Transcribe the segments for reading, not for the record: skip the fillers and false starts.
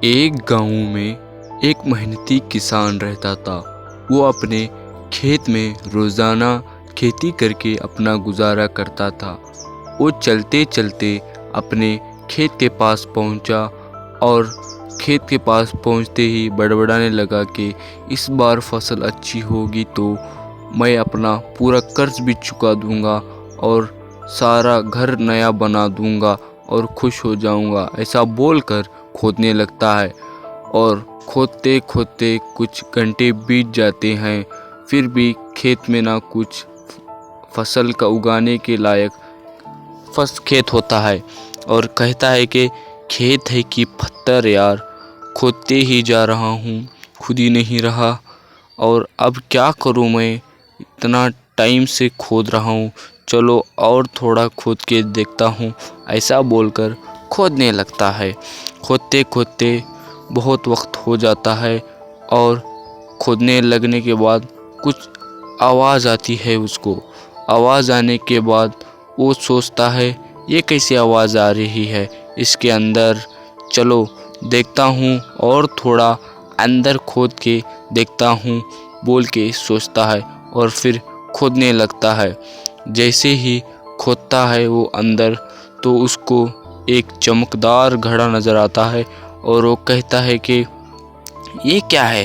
एक गांव में एक मेहनती किसान रहता था। वो अपने खेत में रोज़ाना खेती करके अपना गुजारा करता था। वो चलते चलते अपने खेत के पास पहुंचा और खेत के पास पहुंचते ही बड़बड़ाने लगा कि इस बार फसल अच्छी होगी तो मैं अपना पूरा कर्ज भी चुका दूंगा और सारा घर नया बना दूंगा और खुश हो जाऊंगा। ऐसा बोलकर खोदने लगता है और खोदते खोदते कुछ घंटे बीत जाते हैं, फिर भी खेत में ना कुछ फसल का उगाने के लायक खेत होता है और कहता है कि खेत है कि पत्थर यार, खोदते ही जा रहा हूँ, खुद ही नहीं रहा और अब क्या करूँ, मैं इतना टाइम से खोद रहा हूँ, चलो और थोड़ा खोद के देखता हूँ। ऐसा बोलकर खोदने लगता है। खोदते खोदते बहुत वक्त हो जाता है और खोदने लगने के बाद कुछ आवाज़ आती है उसको। आवाज़ आने के बाद वो सोचता है ये कैसी आवाज़ आ रही है इसके अंदर, चलो देखता हूँ और थोड़ा अंदर खोद के देखता हूँ बोल के सोचता है और फिर खोदने लगता है। जैसे ही खोदता है वो अंदर तो उसको एक चमकदार घड़ा नज़र आता है और वो कहता है कि ये क्या है,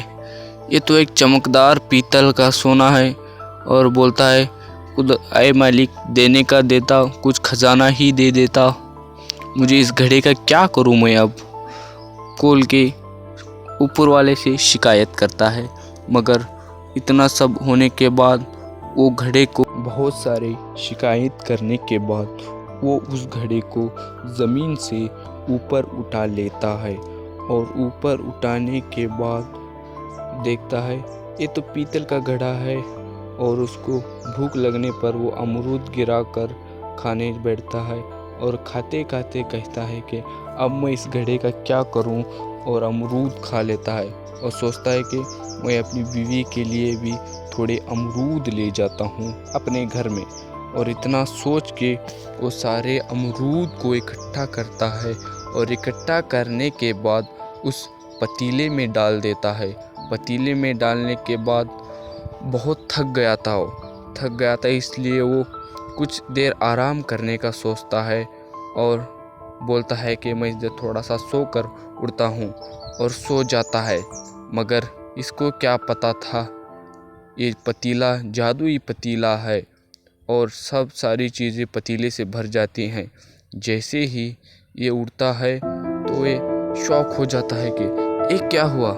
ये तो एक चमकदार पीतल का सोना है। और बोलता है खुद आए मालिक, देने का देता, कुछ खजाना ही दे देता, मुझे इस घड़े का क्या करूं मैं। अब खोल के ऊपर वाले से शिकायत करता है, मगर इतना सब होने के बाद वो घड़े को बहुत सारे शिकायत करने के बाद वो उस घड़े को ज़मीन से ऊपर उठा लेता है और ऊपर उठाने के बाद देखता है ये तो पीतल का घड़ा है और उसको भूख लगने पर वो अमरूद गिरा कर खाने बैठता है और खाते खाते कहता है कि अब मैं इस घड़े का क्या करूं, और अमरूद खा लेता है और सोचता है कि मैं अपनी बीवी के लिए भी थोड़े अमरूद ले जाता हूं अपने घर में। और इतना सोच के वो सारे अमरूद को इकट्ठा करता है और इकट्ठा करने के बाद उस पतीले में डाल देता है। पतीले में डालने के बाद बहुत थक गया था इसलिए वो कुछ देर आराम करने का सोचता है और बोलता है कि मैं थोड़ा सा सो कर उठता हूँ और सो जाता है। मगर इसको क्या पता था ये पतीला जादुई पतीला है और सब सारी चीज़ें पतीले से भर जाती हैं। जैसे ही ये उड़ता है तो ये शॉक हो जाता है कि ये क्या हुआ,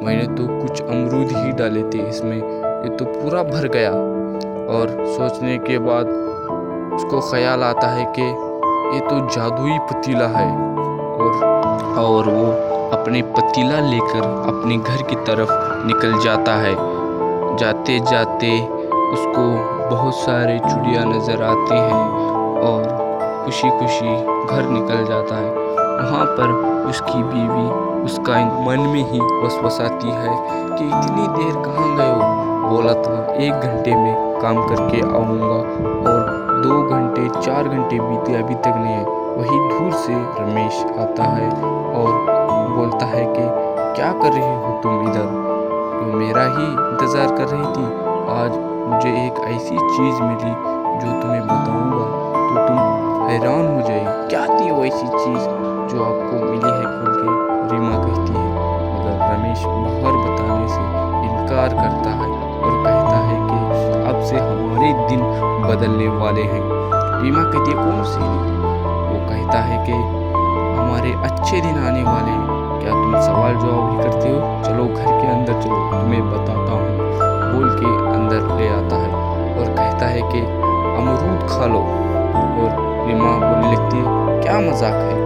मैंने तो कुछ अमरूद ही डाले थे इसमें, ये तो पूरा भर गया। और सोचने के बाद उसको ख्याल आता है कि ये तो जादुई पतीला है और वो अपने पतीला लेकर अपने घर की तरफ निकल जाता है। जाते जाते उसको बहुत सारे चिड़िया नज़र आते हैं और खुशी खुशी घर निकल जाता है। वहाँ पर उसकी बीवी उसका मन में ही वसवसाती है कि इतनी देर कहाँ गए हो, बोला था 1 घंटे में काम करके आऊँगा और 2 घंटे 4 घंटे बीते अभी तक नहीं है। वही दूर से रमेश आता है और बोलता है कि क्या कर रही हो तुम इधर, तो मेरा ही इंतज़ार कर रही थी। आज मुझे एक ऐसी चीज़ मिली जो तुम्हें बताऊंगा तो तुम हैरान हो जाएगी। क्या थी वो ऐसी चीज़ जो आपको मिली है, खुल के रीमा कहती है। मगर रमेश बाहर बताने से इनकार करता है और कहता है कि अब से हमारे दिन बदलने वाले हैं। रीमा कहती है कौन से दिन? वो कहता है कि हमारे अच्छे दिन आने वाले हैं। क्या तुम सवाल जवाब ही करते हो, चलो घर के अंदर चलो, तुम्हें बताता हूँ, बोल के अंदर ले आता है और कहता है कि अमरूद खा लो। और रीमा बोलने लगती है क्या मजाक है,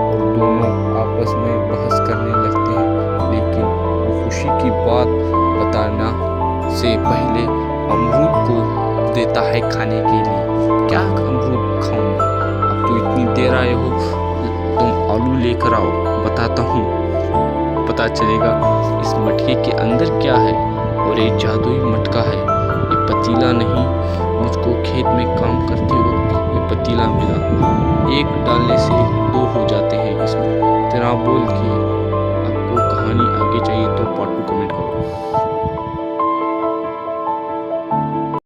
और दोनों आपस में बहस करने लगते हैं। लेकिन वो खुशी की बात बताना से पहले अमरूद को देता है खाने के लिए। क्या अमरूद खाऊंगा, अब तो इतनी देर आए हो, तुम आलू लेकर आओ, बताता हूँ, पता चलेगा इस मटके के अंदर क्या है। और एक जादुई मटका है, ये पतीला नहीं, मुझको खेत में काम करते वक्त ये पतीला मिला, एक डालने से 2 हो जाते हैं इसमें। इतना बोल के आपको कहानी आगे चाहिए तो पार्ट 2 कमेंट